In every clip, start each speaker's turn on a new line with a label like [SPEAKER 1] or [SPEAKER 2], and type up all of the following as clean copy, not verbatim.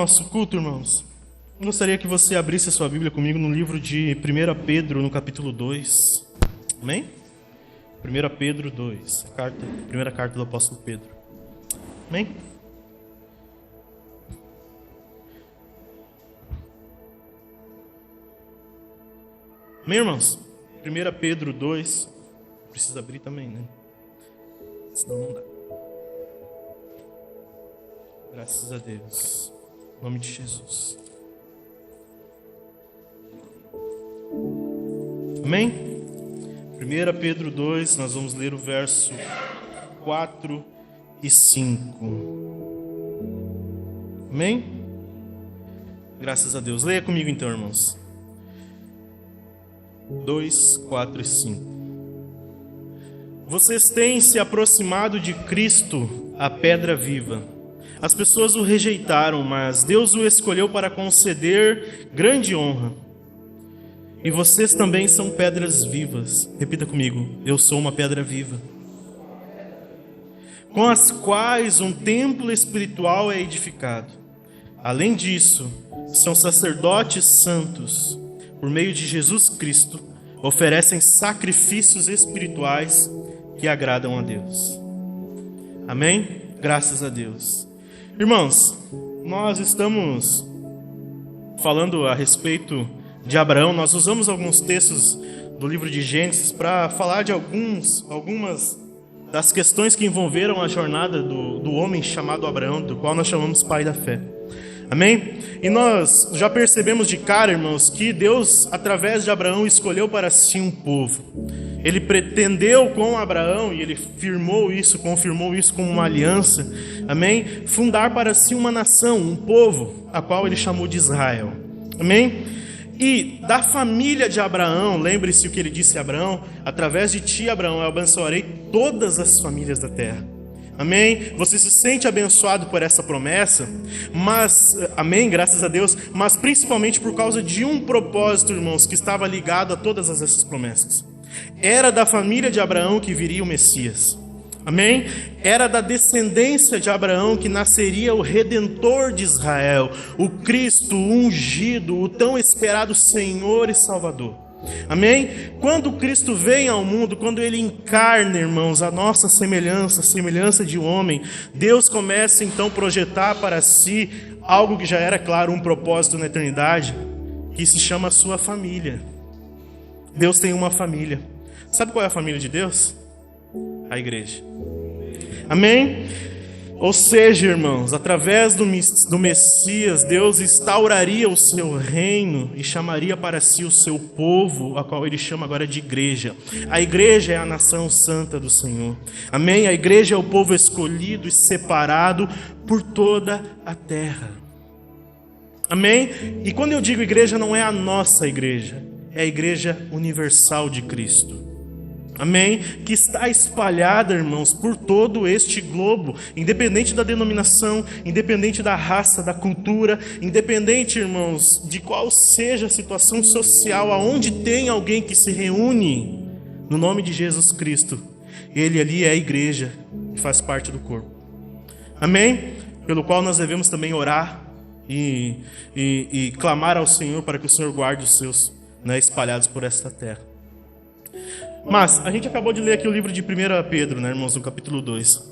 [SPEAKER 1] Nosso culto, irmãos. Gostaria que você abrisse a sua Bíblia comigo no livro de 1 Pedro, no capítulo 2. Amém? 1 Pedro 2, primeira carta do apóstolo Pedro. Amém? Amém, irmãos? 1 Pedro 2. Precisa abrir também, né? Senão não dá. Graças a Deus. Em nome de Jesus. Amém? 1 Pedro 2, nós vamos ler o verso 4 e 5. Amém? Graças a Deus. Leia comigo então, irmãos. 2, 4 e 5. Vocês têm se aproximado de Cristo, a pedra viva. As pessoas o rejeitaram, mas Deus o escolheu para conceder grande honra. E vocês também são pedras vivas. Repita comigo: eu sou uma pedra viva, com as quais um templo espiritual é edificado. Além disso, são sacerdotes santos. Por meio de Jesus Cristo, oferecem sacrifícios espirituais que agradam a Deus. Amém? Graças a Deus. Irmãos, nós estamos falando a respeito de Abraão. Nós usamos alguns textos do livro de Gênesis para falar de algumas das questões que envolveram a jornada do homem chamado Abraão, do qual nós chamamos pai da fé. Amém? E nós já percebemos de cara, irmãos, que Deus, através de Abraão, escolheu para si um povo. Ele pretendeu com Abraão, e ele confirmou isso como uma aliança, amém? Fundar para si uma nação, um povo, a qual ele chamou de Israel. Amém? E da família de Abraão, lembre-se o que ele disse a Abraão: através de ti, Abraão, eu abençoarei todas as famílias da terra. Amém? Você se sente abençoado por essa promessa, mas, amém, graças a Deus, mas principalmente por causa de um propósito, irmãos, que estava ligado a todas essas promessas. Era da família de Abraão que viria o Messias. Amém? Era da descendência de Abraão que nasceria o Redentor de Israel, o Cristo o ungido, o tão esperado Senhor e Salvador. Amém? Quando Cristo vem ao mundo, quando Ele encarna, irmãos, a nossa semelhança, a semelhança de um homem, Deus começa então a projetar para si algo que já era, claro, um propósito na eternidade, que se chama a sua família. Deus tem uma família. Sabe qual é a família de Deus? A igreja. Amém? Ou seja, irmãos, através do Messias, Deus instauraria o seu reino e chamaria para si o seu povo, a qual ele chama agora de igreja. A igreja é a nação santa do Senhor. Amém? A igreja é o povo escolhido e separado por toda a terra. Amém? E quando eu digo igreja, não é a nossa igreja, é a igreja universal de Cristo. Amém? Que está espalhada, irmãos, por todo este globo, independente da denominação, independente da raça, da cultura, independente, irmãos, de qual seja a situação social, aonde tem alguém que se reúne no nome de Jesus Cristo, ele ali é a igreja que faz parte do corpo. Amém? Pelo qual nós devemos também orar e clamar ao Senhor para que o Senhor guarde os seus, né, espalhados por esta terra. Mas a gente acabou de ler aqui o livro de 1 Pedro, né, irmãos, no capítulo 2.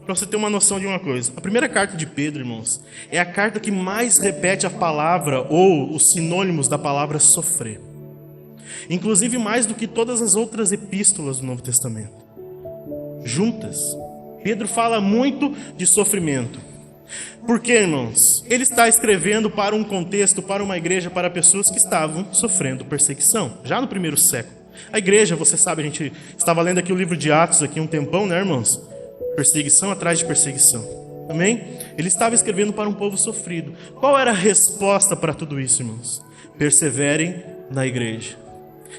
[SPEAKER 1] Para você ter uma noção de uma coisa. A primeira carta de Pedro, irmãos, é a carta que mais repete a palavra ou os sinônimos da palavra sofrer. Inclusive mais do que todas as outras epístolas do Novo Testamento. Juntas. Pedro fala muito de sofrimento. Por quê, irmãos? Ele está escrevendo para um contexto, para uma igreja, para pessoas que estavam sofrendo perseguição, já no primeiro século. A igreja, você sabe, a gente estava lendo aqui o livro de Atos aqui um tempão, né, irmãos? Perseguição atrás de perseguição. Amém? Ele estava escrevendo para um povo sofrido. Qual era a resposta para tudo isso, irmãos? Perseverem na igreja.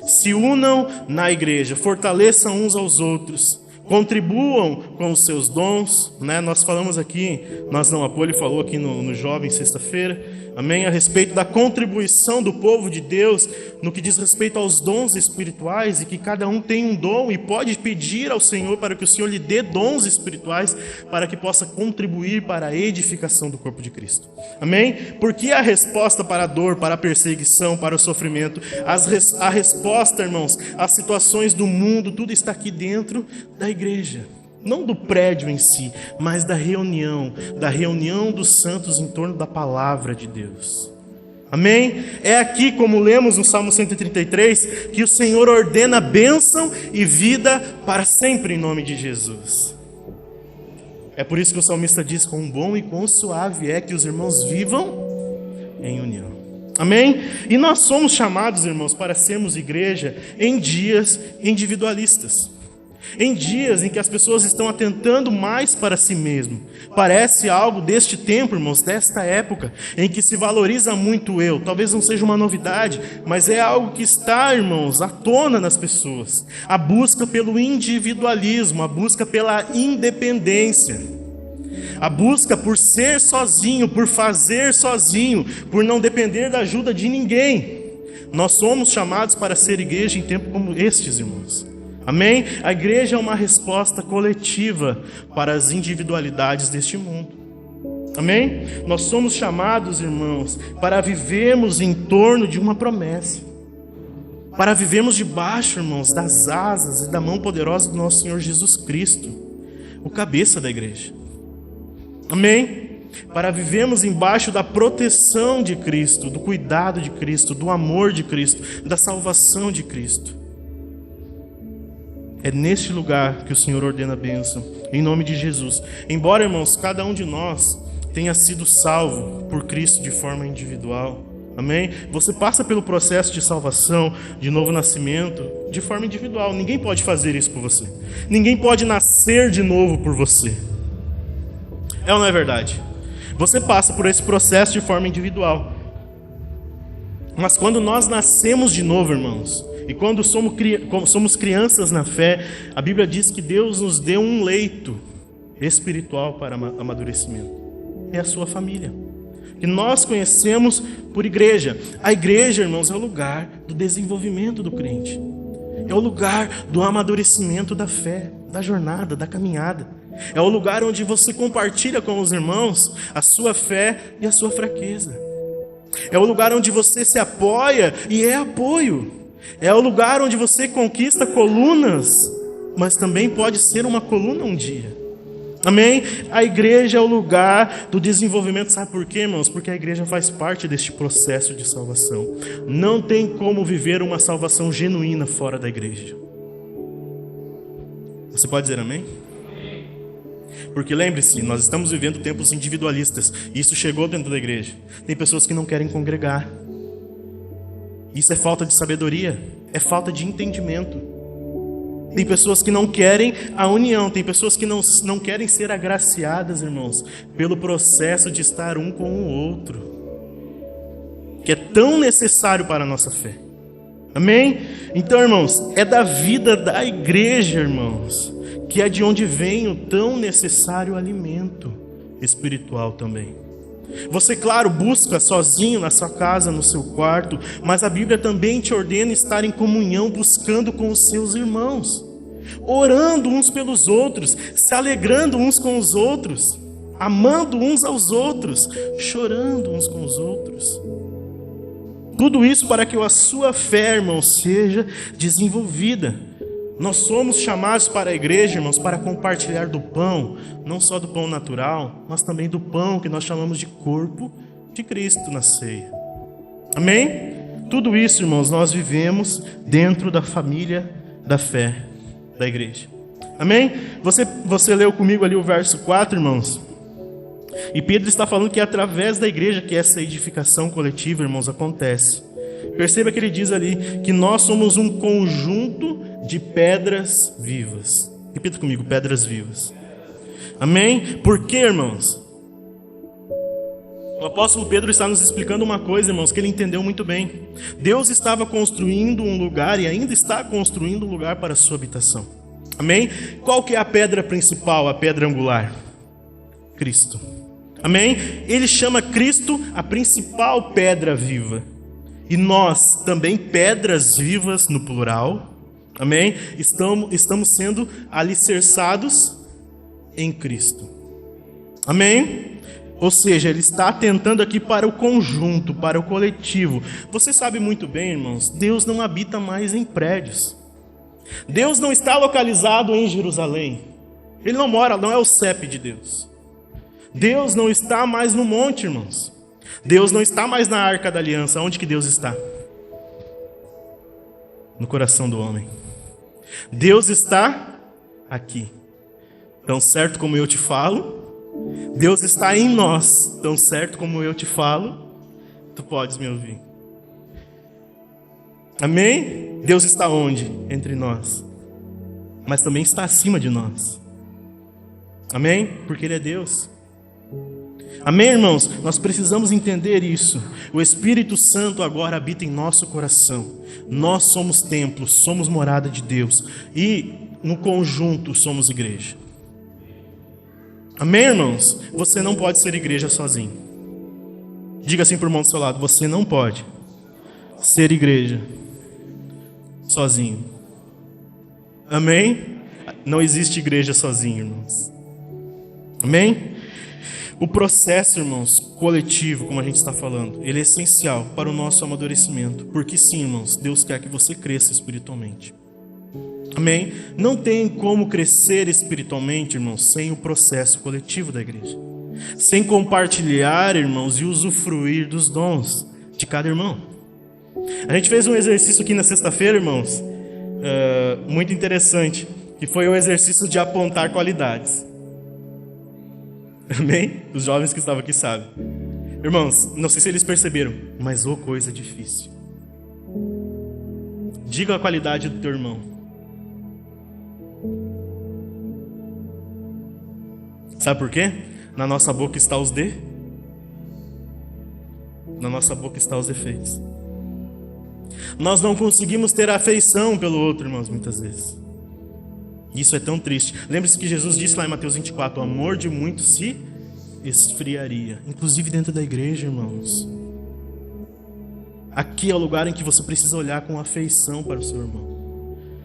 [SPEAKER 1] Se unam na igreja, fortaleçam uns aos outros, Contribuam com os seus dons, né? Nós falamos aqui, a Poli falou aqui no Jovem sexta-feira, amém? A respeito da contribuição do povo de Deus no que diz respeito aos dons espirituais, e que cada um tem um dom e pode pedir ao Senhor para que o Senhor lhe dê dons espirituais para que possa contribuir para a edificação do corpo de Cristo. Amém? Porque a resposta para a dor, para a perseguição, para o sofrimento, a resposta, irmãos, às situações do mundo, tudo está aqui dentro da igreja. Não do prédio em si, mas da reunião dos santos em torno da palavra de Deus. Amém? É aqui, como lemos no Salmo 133, que o Senhor ordena bênção e vida para sempre em nome de Jesus. É por isso que o salmista diz: quão bom e quão suave é que os irmãos vivam em união. Amém? E nós somos chamados, irmãos, para sermos igreja em dias individualistas. Em dias em que as pessoas estão atentando mais para si mesmo. Parece algo deste tempo, irmãos, desta época, em que se valoriza muito o eu. Talvez não seja uma novidade, mas é algo que está, irmãos, à tona nas pessoas. A busca pelo individualismo, a busca pela independência. A busca por ser sozinho, por fazer sozinho, por não depender da ajuda de ninguém. Nós somos chamados para ser igreja em tempos como estes, irmãos. Amém? A igreja é uma resposta coletiva para as individualidades deste mundo. Amém? Nós somos chamados, irmãos, para vivermos em torno de uma promessa. Para vivermos debaixo, irmãos, das asas e da mão poderosa do nosso Senhor Jesus Cristo, o cabeça da igreja. Amém? Para vivermos embaixo da proteção de Cristo, do cuidado de Cristo, do amor de Cristo, da salvação de Cristo. É neste lugar que o Senhor ordena a bênção, em nome de Jesus. Embora, irmãos, cada um de nós tenha sido salvo por Cristo de forma individual, amém? Você passa pelo processo de salvação, de novo nascimento, de forma individual. Ninguém pode fazer isso por você. Ninguém pode nascer de novo por você. É ou não é verdade? Você passa por esse processo de forma individual. Mas quando nós nascemos de novo, irmãos, e quando somos crianças na fé, a Bíblia diz que Deus nos deu um leito espiritual para amadurecimento. É a sua família, que nós conhecemos por igreja. A igreja, irmãos, é o lugar do desenvolvimento do crente. É o lugar do amadurecimento da fé, da jornada, da caminhada. É o lugar onde você compartilha com os irmãos a sua fé e a sua fraqueza. É o lugar onde você se apoia e é apoio. É o lugar onde você conquista colunas, mas também pode ser uma coluna um dia. Amém? A igreja é o lugar do desenvolvimento. Sabe por quê, irmãos? Porque a igreja faz parte deste processo de salvação. Não tem como viver uma salvação genuína fora da igreja. Você pode dizer amém? Porque lembre-se, nós estamos vivendo tempos individualistas. E isso chegou dentro da igreja. Tem pessoas que não querem congregar. Isso é falta de sabedoria, é falta de entendimento. Tem pessoas que não querem a união, tem pessoas que não querem ser agraciadas, irmãos, pelo processo de estar um com o outro, que é tão necessário para a nossa fé. Amém? Então, irmãos, é da vida da igreja, irmãos, que é de onde vem o tão necessário alimento espiritual também. Você, claro, busca sozinho na sua casa, no seu quarto, mas a Bíblia também te ordena estar em comunhão, buscando com os seus irmãos, orando uns pelos outros, se alegrando uns com os outros, amando uns aos outros, chorando uns com os outros. Tudo isso para que a sua fé, irmão, seja desenvolvida. Nós somos chamados para a igreja, irmãos, para compartilhar do pão, não só do pão natural, mas também do pão que nós chamamos de corpo de Cristo na ceia. Amém? Tudo isso, irmãos, nós vivemos dentro da família da fé da igreja. Amém? Você leu comigo ali o verso 4, irmãos? E Pedro está falando que é através da igreja que essa edificação coletiva, irmãos, acontece. Perceba que ele diz ali que nós somos um conjunto de pedras vivas. Repita comigo, pedras vivas. Amém? Por quê, irmãos? O apóstolo Pedro está nos explicando uma coisa, irmãos, que ele entendeu muito bem. Deus estava construindo um lugar e ainda está construindo um lugar para a sua habitação. Amém? Qual que é a pedra principal, a pedra angular? Cristo. Amém? Ele chama Cristo a principal pedra viva. E nós também, pedras vivas no plural, amém? Estamos sendo alicerçados em Cristo. Amém? Ou seja, ele está atentando aqui para o conjunto, para o coletivo. Você sabe muito bem, irmãos, Deus não habita mais em prédios. Deus não está localizado em Jerusalém. Ele não mora, não é o CEP de Deus. Deus não está mais no monte, irmãos. Deus não está mais na Arca da Aliança. Onde que Deus está? No coração do homem. Deus está aqui. Tão certo como eu te falo, Deus está em nós. Tão certo como eu te falo, tu podes me ouvir. Amém? Deus está onde? Entre nós. Mas também está acima de nós. Amém? Porque Ele é Deus. Amém, irmãos? Nós precisamos entender isso. O Espírito Santo agora habita em nosso coração. Nós somos templos, somos morada de Deus. E no conjunto somos igreja. Amém, irmãos? Você não pode ser igreja sozinho. Diga assim para o irmão do seu lado: você não pode ser igreja sozinho. Amém? Não existe igreja sozinho, irmãos. Amém? O processo, irmãos, coletivo, como a gente está falando, ele é essencial para o nosso amadurecimento. Porque sim, irmãos, Deus quer que você cresça espiritualmente. Amém? Não tem como crescer espiritualmente, irmãos, sem o processo coletivo da igreja. Sem compartilhar, irmãos, e usufruir dos dons de cada irmão. A gente fez um exercício aqui na sexta-feira, irmãos, muito interessante, que foi o exercício de apontar qualidades. Amém? Os jovens que estavam aqui sabem. Irmãos, não sei se eles perceberam, mas coisa difícil. Diga a qualidade do teu irmão. Sabe por quê? Na nossa boca está os Na nossa boca está os defeitos. Nós não conseguimos ter afeição pelo outro, irmãos, muitas vezes. Isso é tão triste. Lembre-se que Jesus disse lá em Mateus 24, o amor de muitos se esfriaria. Inclusive dentro da igreja, irmãos. Aqui é o lugar em que você precisa olhar com afeição para o seu irmão.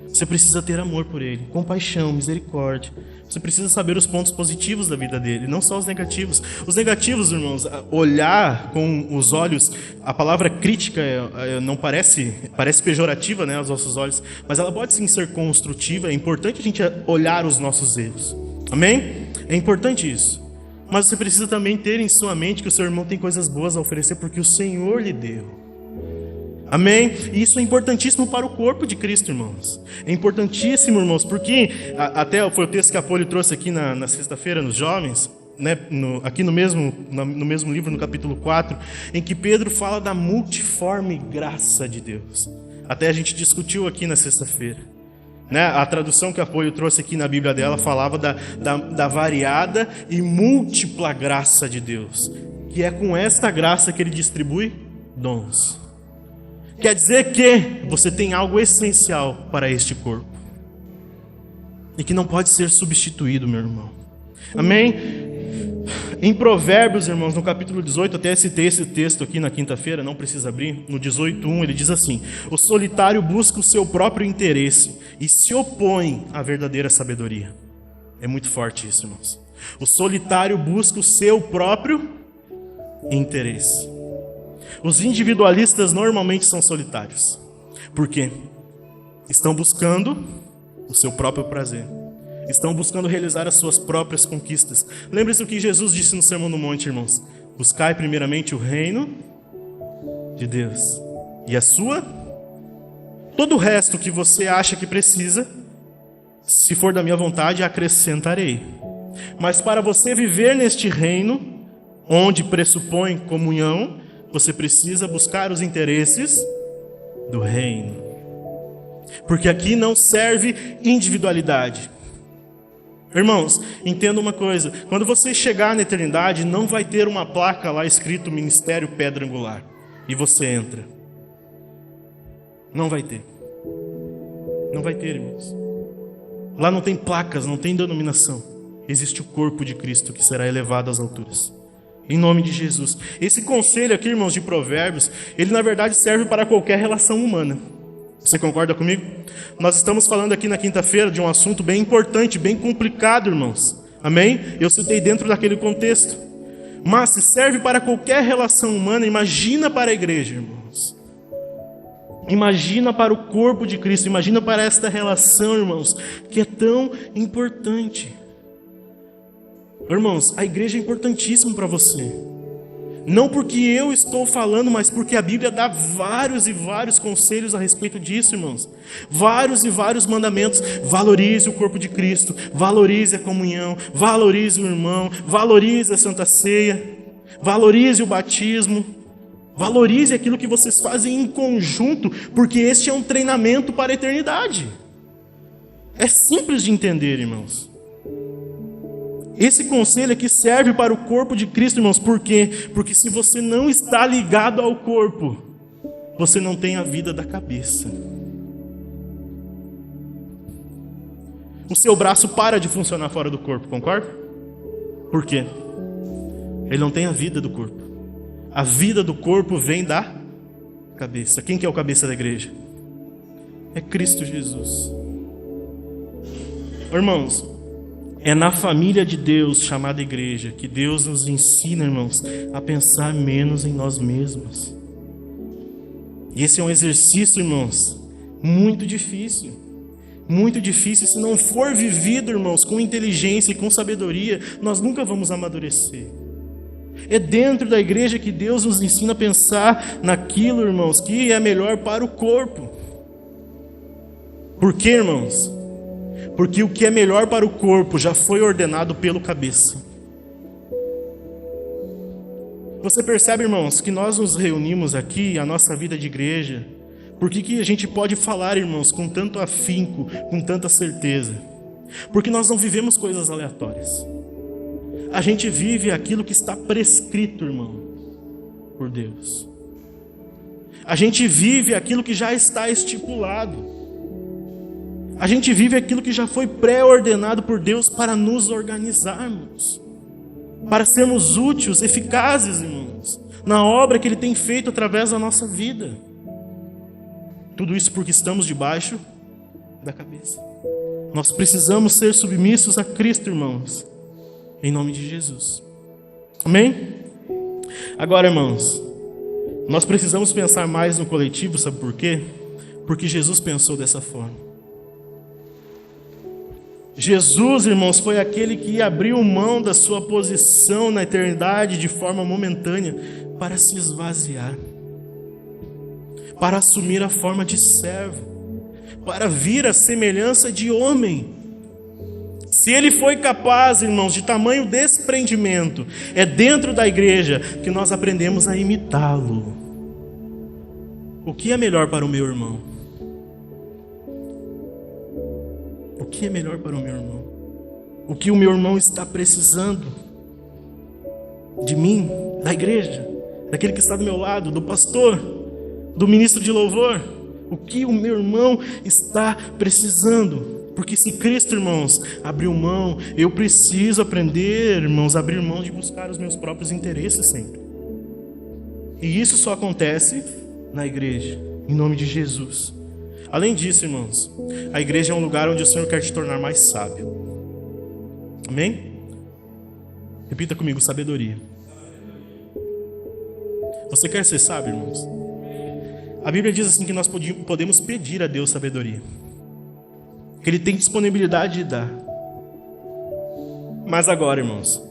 [SPEAKER 1] Você precisa ter amor por ele, compaixão, misericórdia. Você precisa saber os pontos positivos da vida dele, não só os negativos. Os negativos, irmãos, olhar com os olhos, a palavra crítica não parece pejorativa, né, aos nossos olhos, mas ela pode sim ser construtiva. É importante a gente olhar os nossos erros. Amém? É importante isso. Mas você precisa também ter em sua mente que o seu irmão tem coisas boas a oferecer porque o Senhor lhe deu. Amém? E isso é importantíssimo para o corpo de Cristo, irmãos. É importantíssimo, irmãos, porque até foi o texto que a Poli trouxe aqui na sexta-feira nos jovens, né, aqui no mesmo livro, no capítulo 4, em que Pedro fala da multiforme graça de Deus. Até a gente discutiu aqui na sexta-feira. Né? A tradução que a Poli trouxe aqui na Bíblia dela falava da variada e múltipla graça de Deus. Que é com esta graça que Ele distribui dons. Quer dizer que você tem algo essencial para este corpo. E que não pode ser substituído, meu irmão. Amém? Em Provérbios, irmãos, no capítulo 18, até citei esse texto aqui na quinta-feira, não precisa abrir. No 18:1, ele diz assim: o solitário busca o seu próprio interesse e se opõe à verdadeira sabedoria. É muito forte isso, irmãos. O solitário busca o seu próprio interesse. Os individualistas normalmente são solitários. Por quê? Estão buscando o seu próprio prazer. Estão buscando realizar as suas próprias conquistas. Lembre-se do que Jesus disse no Sermão do Monte, irmãos. Buscai primeiramente o reino de Deus. E a sua? Todo o resto que você acha que precisa, se for da minha vontade, acrescentarei. Mas para você viver neste reino, onde pressupõe comunhão, você precisa buscar os interesses do reino. Porque aqui não serve individualidade. Irmãos, entenda uma coisa. Quando você chegar na eternidade, não vai ter uma placa lá escrito Ministério Pedra Angular. E você entra. Não vai ter. Não vai ter, irmãos. Lá não tem placas, não tem denominação. Existe o corpo de Cristo que será elevado às alturas. Em nome de Jesus. Esse conselho aqui, irmãos, de Provérbios, ele na verdade serve para qualquer relação humana. Você concorda comigo? Nós estamos falando aqui na quinta-feira de um assunto bem importante, bem complicado, irmãos. Amém? Eu citei dentro daquele contexto. Mas se serve para qualquer relação humana, imagina para a igreja, irmãos. Imagina para o corpo de Cristo, imagina para esta relação, irmãos, que é tão importante. Irmãos, a igreja é importantíssima para você. Não porque eu estou falando, mas porque a Bíblia dá vários e vários conselhos a respeito disso, irmãos. Vários e vários mandamentos. Valorize o corpo de Cristo, valorize a comunhão, valorize o irmão, valorize a Santa Ceia, valorize o batismo, valorize aquilo que vocês fazem em conjunto, porque este é um treinamento para a eternidade. É simples de entender, irmãos. Esse conselho aqui serve para o corpo de Cristo, irmãos. Por quê? Porque se você não está ligado ao corpo, você não tem a vida da cabeça. O seu braço para de funcionar fora do corpo, concorda? Por quê? Ele não tem a vida do corpo. A vida do corpo vem da cabeça. Quem que é o cabeça da igreja? É Cristo Jesus. Irmãos, é na família de Deus, chamada igreja, que Deus nos ensina, irmãos, a pensar menos em nós mesmos. E esse é um exercício, irmãos, muito difícil. Muito difícil. Se não for vivido, irmãos, com inteligência e com sabedoria, nós nunca vamos amadurecer. É dentro da igreja que Deus nos ensina a pensar naquilo, irmãos, que é melhor para o corpo. Por quê, irmãos? Porque o que é melhor para o corpo já foi ordenado pelo cabeça. Você percebe, irmãos, que nós nos reunimos aqui, a nossa vida de igreja, por que a gente pode falar, irmãos, com tanto afinco, com tanta certeza? Porque nós não vivemos coisas aleatórias. A gente vive aquilo que está prescrito, irmão, por Deus. A gente vive aquilo que já está estipulado. A gente vive aquilo que já foi pré-ordenado por Deus para nos organizarmos, para sermos úteis, eficazes, irmãos, na obra que Ele tem feito através da nossa vida. Tudo isso porque estamos debaixo da cabeça. Nós precisamos ser submissos a Cristo, irmãos, em nome de Jesus. Amém? Agora, irmãos, nós precisamos pensar mais no coletivo, sabe por quê? Porque Jesus pensou dessa forma. Jesus, irmãos, foi aquele que abriu mão da sua posição na eternidade de forma momentânea para se esvaziar, para assumir a forma de servo, para vir à semelhança de homem. Se ele foi capaz, irmãos, de tamanho desprendimento, é dentro da igreja que nós aprendemos a imitá-lo. O que é melhor para o meu irmão? O que é melhor para o meu irmão? O que o meu irmão está precisando de mim, da igreja, daquele que está do meu lado, do pastor, do ministro de louvor? O que o meu irmão está precisando? Porque se Cristo, irmãos, abriu mão, eu preciso aprender, irmãos, a abrir mão de buscar os meus próprios interesses sempre. E isso só acontece na igreja, em nome de Jesus. Além disso, irmãos, a igreja é um lugar onde o Senhor quer te tornar mais sábio. Amém? Repita comigo, sabedoria. Você quer ser sábio, irmãos? A Bíblia diz assim que nós podemos pedir a Deus sabedoria, que Ele tem disponibilidade de dar. Mas agora, irmãos,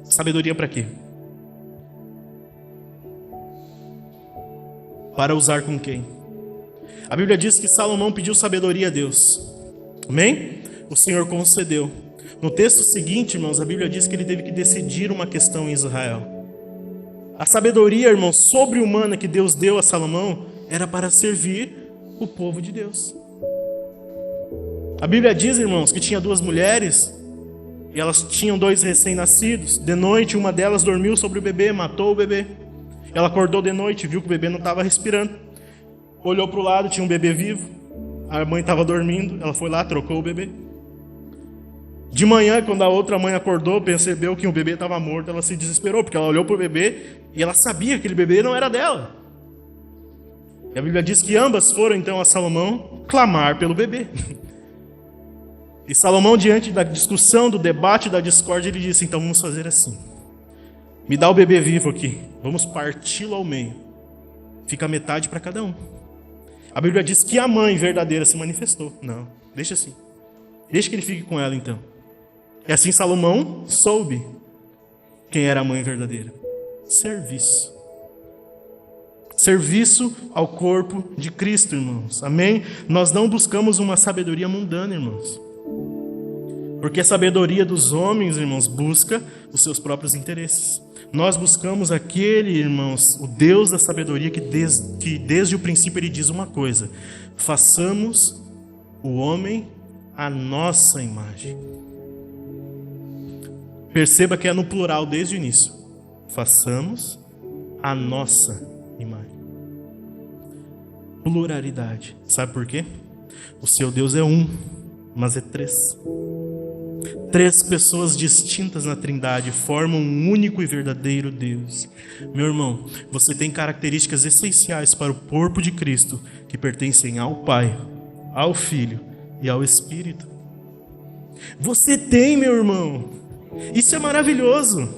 [SPEAKER 1] sabedoria para quê? Para usar com quem? A Bíblia diz que Salomão pediu sabedoria a Deus. Amém? O Senhor concedeu. No texto seguinte, irmãos, a Bíblia diz que ele teve que decidir uma questão em Israel. A sabedoria, irmãos, sobre-humana que Deus deu a Salomão era para servir o povo de Deus. A Bíblia diz, irmãos, que tinha 2 mulheres e elas tinham 2 recém-nascidos. De noite, uma delas dormiu sobre o bebê, matou o bebê. Ela acordou de noite, viu que o bebê não estava respirando. Olhou para o lado, tinha um bebê vivo. a mãe estava dormindo, ela foi lá, trocou o bebê. De manhã, quando a outra mãe acordou, percebeu que o bebê estava morto, ela se desesperou, porque ela olhou para o bebê e ela sabia que aquele bebê não era dela. E a Bíblia diz que ambas foram então a Salomão clamar pelo bebê. E Salomão, diante da discussão, do debate, da discórdia, ele disse: então vamos fazer assim. Me dá o bebê vivo aqui, vamos parti-lo ao meio. Fica metade para cada um. A Bíblia diz que a mãe verdadeira se manifestou. Não, deixa assim. Deixa que ele fique com ela então. E assim Salomão soube quem era a mãe verdadeira. Serviço. Serviço ao corpo de Cristo, irmãos. Amém? Nós não buscamos uma sabedoria mundana, irmãos. Porque a sabedoria dos homens, irmãos, busca os seus próprios interesses. Nós buscamos aquele, irmãos, o Deus da sabedoria que desde o princípio ele diz uma coisa: façamos o homem à nossa imagem. Perceba que é no plural desde o início. Façamos a nossa imagem. Pluralidade. Sabe por quê? O seu Deus é um, mas é três. Três pessoas distintas na Trindade formam um único e verdadeiro Deus. Meu irmão, você tem características essenciais para o corpo de Cristo que pertencem ao Pai, ao Filho e ao Espírito. Você tem, meu irmão. Isso é maravilhoso.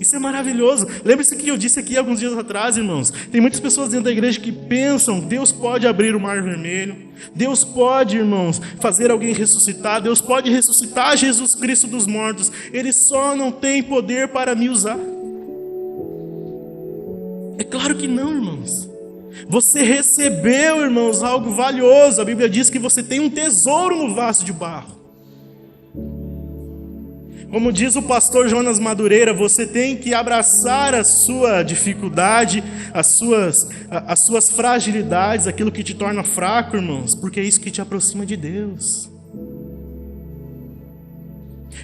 [SPEAKER 1] Isso é maravilhoso. Lembre-se que eu disse aqui alguns dias atrás, irmãos. Tem muitas pessoas dentro da igreja que pensam: Deus pode abrir o mar vermelho. Deus pode, irmãos, fazer alguém ressuscitar. Deus pode ressuscitar Jesus Cristo dos mortos. Ele só não tem poder para me usar. É claro que não, irmãos. Você recebeu, irmãos, algo valioso. A Bíblia diz que você tem um tesouro no vaso de barro. Como diz o pastor Jonas Madureira, você tem que abraçar a sua dificuldade, as suas fragilidades, aquilo que te torna fraco, irmãos, porque é isso que te aproxima de Deus.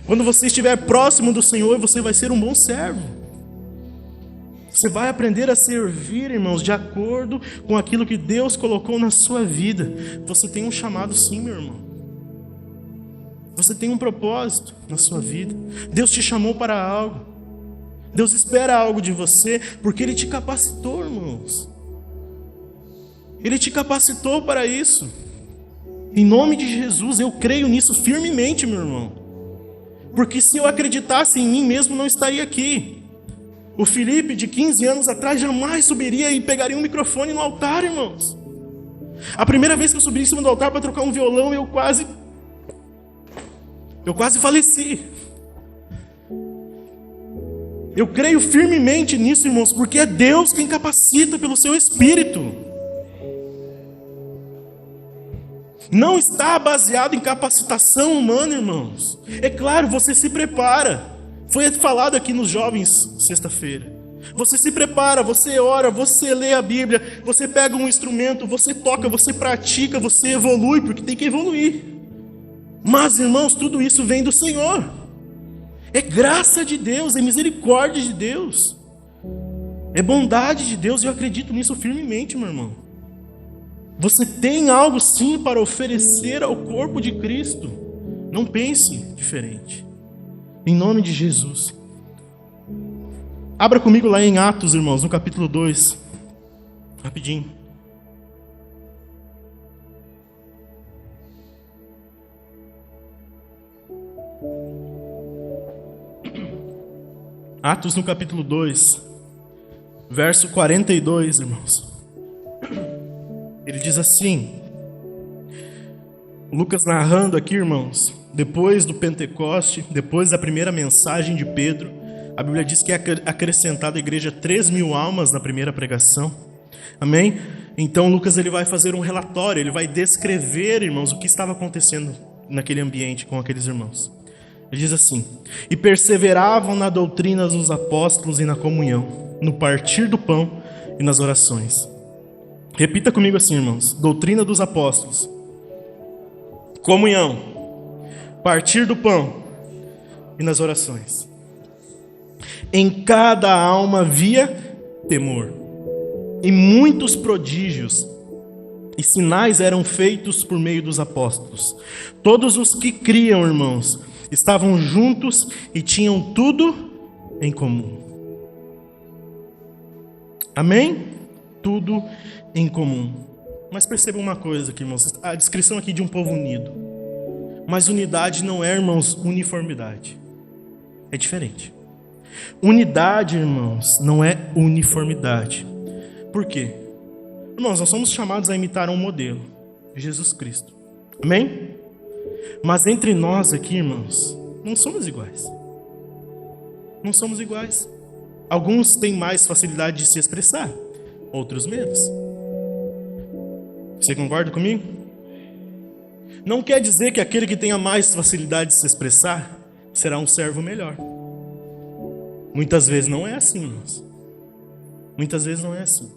[SPEAKER 1] Quando você estiver próximo do Senhor, você vai ser um bom servo. Você vai aprender a servir, irmãos, de acordo com aquilo que Deus colocou na sua vida. Você tem um chamado sim, meu irmão. Você tem um propósito na sua vida. Deus te chamou para algo. Deus espera algo de você, porque Ele te capacitou, irmãos. Ele te capacitou para isso. Em nome de Jesus, eu creio nisso firmemente, meu irmão. Porque se eu acreditasse em mim mesmo, não estaria aqui. O Felipe, de 15 anos atrás, jamais subiria e pegaria um microfone no altar, irmãos. A primeira vez que eu subi em cima do altar para trocar um violão, eu quase faleci. Eu creio firmemente nisso, irmãos, porque é Deus quem capacita pelo seu Espírito. Não está baseado em capacitação humana, irmãos. É claro, você se prepara. Foi falado aqui nos jovens sexta-feira. Você se prepara, você ora, você lê a Bíblia, você pega um instrumento, você toca, você pratica, você evolui, porque tem que evoluir. Mas, irmãos, tudo isso vem do Senhor. É graça de Deus, é misericórdia de Deus. É bondade de Deus, e eu acredito nisso firmemente, meu irmão. Você tem algo sim para oferecer ao corpo de Cristo. Não pense diferente. Em nome de Jesus. Abra comigo lá em Atos, irmãos, no capítulo 2. Rapidinho. Atos no capítulo 2, verso 42, irmãos. Ele diz assim, Lucas narrando aqui, irmãos, depois do Pentecoste, depois da primeira mensagem de Pedro, a Bíblia diz que é acrescentada à igreja 3.000 almas na primeira pregação. Amém? Então Lucas ele vai fazer um relatório, ele vai descrever, irmãos, o que estava acontecendo naquele ambiente com aqueles irmãos. Ele diz assim: e perseveravam na doutrina dos apóstolos e na comunhão, no partir do pão e nas orações. Repita comigo assim, irmãos: doutrina dos apóstolos, comunhão, partir do pão e nas orações. Em cada alma havia temor, e muitos prodígios e sinais eram feitos por meio dos apóstolos. Todos os que criam, irmãos, estavam juntos e tinham tudo em comum. Amém? Tudo em comum. Mas percebam uma coisa aqui, irmãos. A descrição aqui de um povo unido. Mas unidade não é, irmãos, uniformidade. É diferente. Unidade, irmãos, não é uniformidade. Por quê? Irmãos, nós somos chamados a imitar um modelo, Jesus Cristo. Amém? Mas entre nós aqui, irmãos, não somos iguais. Não somos iguais. Alguns têm mais facilidade de se expressar, outros menos. Você concorda comigo? Não quer dizer que aquele que tenha mais facilidade de se expressar será um servo melhor. Muitas vezes não é assim, irmãos. Muitas vezes não é assim.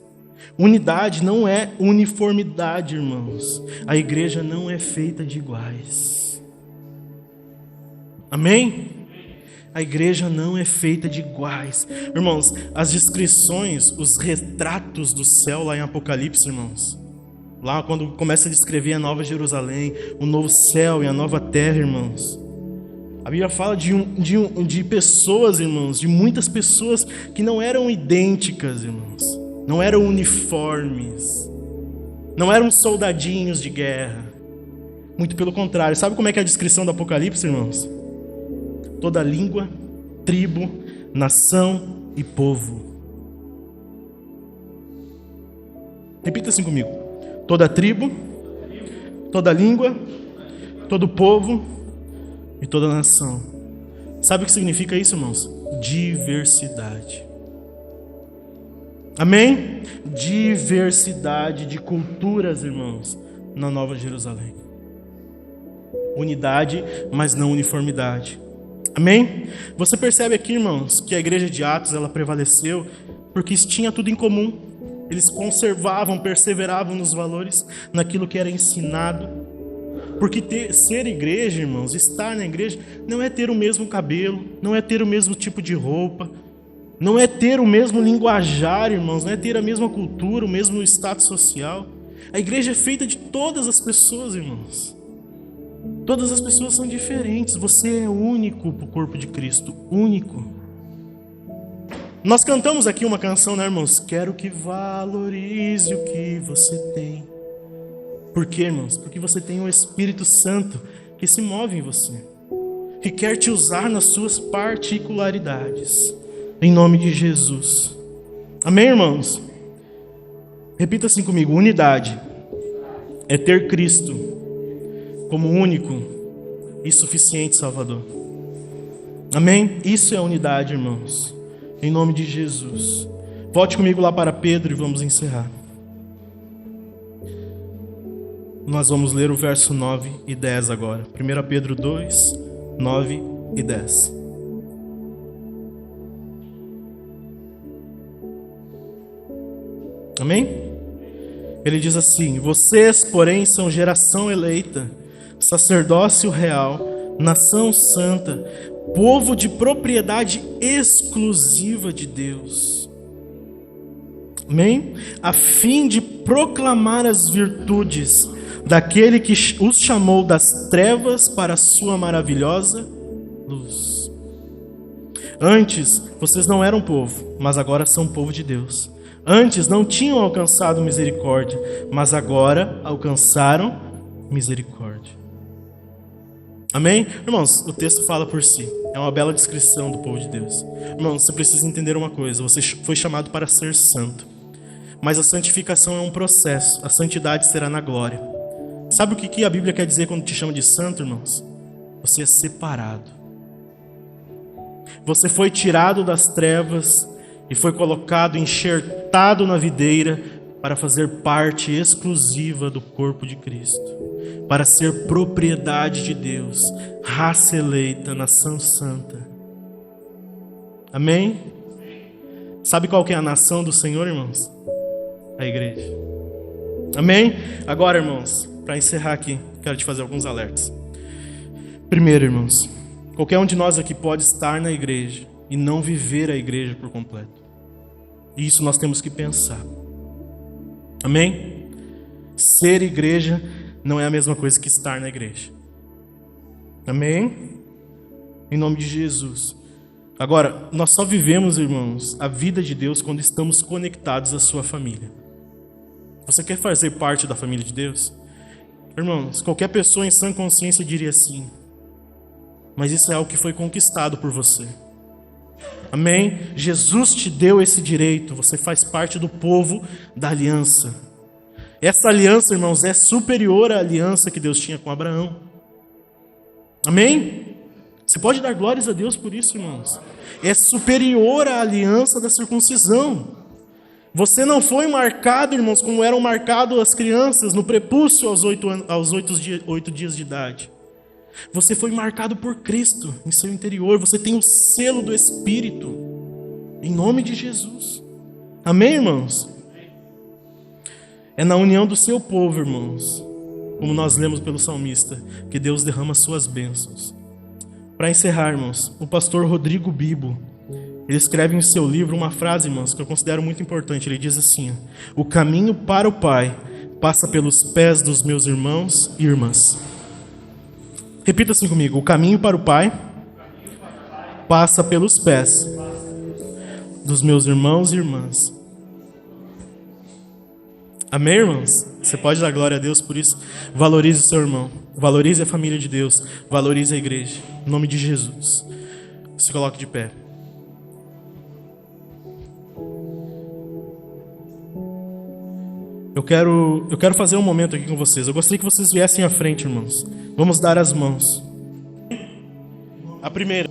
[SPEAKER 1] Unidade não é uniformidade, irmãos. A igreja não é feita de iguais. Amém? A igreja não é feita de iguais. Irmãos, as descrições, os retratos do céu lá em Apocalipse, irmãos. Lá quando começa a descrever a nova Jerusalém, o novo céu e a nova terra, irmãos. A Bíblia fala de pessoas, irmãos, de muitas pessoas que não eram idênticas, irmãos. Não eram uniformes. Não eram soldadinhos de guerra. Muito pelo contrário. Sabe como é que é a descrição do Apocalipse, irmãos? Toda língua, tribo, nação e povo. Repita assim comigo. Toda tribo, toda língua, todo povo e toda nação. Sabe o que significa isso, irmãos? Diversidade. Amém? Diversidade de culturas, irmãos, na Nova Jerusalém. Unidade, mas não uniformidade. Amém? Você percebe aqui, irmãos, que a igreja de Atos, ela prevaleceu porque tinha tudo em comum. Eles conservavam, perseveravam nos valores, naquilo que era ensinado. Porque ser igreja, irmãos, estar na igreja, não é ter o mesmo cabelo, não é ter o mesmo tipo de roupa, não é ter o mesmo linguajar, irmãos, não é ter a mesma cultura, o mesmo status social. A igreja é feita de todas as pessoas, irmãos. Todas as pessoas são diferentes. Você é único para o corpo de Cristo, único. Nós cantamos aqui uma canção, né, irmãos? Quero que valorize o que você tem. Por quê, irmãos? Porque você tem o Espírito Santo que se move em você, que quer te usar nas suas particularidades. Em nome de Jesus. Amém, irmãos? Repita assim comigo. Unidade é ter Cristo como único e suficiente Salvador. Amém? Isso é unidade, irmãos. Em nome de Jesus. Volte comigo lá para Pedro e vamos encerrar. Nós vamos ler o verso 9 e 10 agora. 1 Pedro 2, 9 e 10. Amém? Ele diz assim: vocês, porém, são geração eleita, sacerdócio real, nação santa, povo de propriedade exclusiva de Deus. Amém? A fim de proclamar as virtudes daquele que os chamou das trevas para a sua maravilhosa luz. Antes, vocês não eram povo, mas agora são povo de Deus. Antes não tinham alcançado misericórdia, mas agora alcançaram misericórdia. Amém? Irmãos, o texto fala por si. É uma bela descrição do povo de Deus. Irmãos, você precisa entender uma coisa. Você foi chamado para ser santo. Mas a santificação é um processo. A santidade será na glória. Sabe o que a Bíblia quer dizer quando te chama de santo, irmãos? Você é separado. Você foi tirado das trevas e foi colocado, enxertado na videira para fazer parte exclusiva do corpo de Cristo, para ser propriedade de Deus, raça eleita, nação santa. Amém? Sabe qual que é a nação do Senhor, irmãos? A igreja. Amém? Agora, irmãos, para encerrar aqui, quero te fazer alguns alertas. Primeiro, irmãos, qualquer um de nós aqui pode estar na igreja e não viver a igreja por completo. E isso nós temos que pensar. Amém? Ser igreja não é a mesma coisa que estar na igreja. Amém? Em nome de Jesus. Agora, nós só vivemos, irmãos, a vida de Deus quando estamos conectados à sua família. Você quer fazer parte da família de Deus? Irmãos, qualquer pessoa em sã consciência diria sim. Mas isso é algo que foi conquistado por você. Amém? Jesus te deu esse direito. Você faz parte do povo da aliança. Essa aliança, irmãos, é superior à aliança que Deus tinha com Abraão. Amém? Você pode dar glórias a Deus por isso, irmãos. É superior à aliança da circuncisão. Você não foi marcado, irmãos, como eram marcadas as crianças no prepúcio aos 8 dias de idade. Você foi marcado por Cristo em seu interior. Você tem o selo do Espírito. Em nome de Jesus. Amém, irmãos? É na união do seu povo, irmãos, como nós lemos pelo salmista, que Deus derrama suas bênçãos. Para encerrar, irmãos, o pastor Rodrigo Bibo, ele escreve em seu livro uma frase, irmãos, que eu considero muito importante. Ele diz assim: o caminho para o Pai passa pelos pés dos meus irmãos e irmãs. Repita assim comigo: o caminho para o Pai passa pelos pés dos meus irmãos e irmãs. Amém, irmãos? Você pode dar glória a Deus por isso? Valorize o seu irmão, valorize a família de Deus, valorize a igreja. Em nome de Jesus. Se coloque de pé. Eu quero fazer um momento aqui com vocês. Eu gostaria que vocês viessem à frente, irmãos. Vamos dar as mãos. A primeira.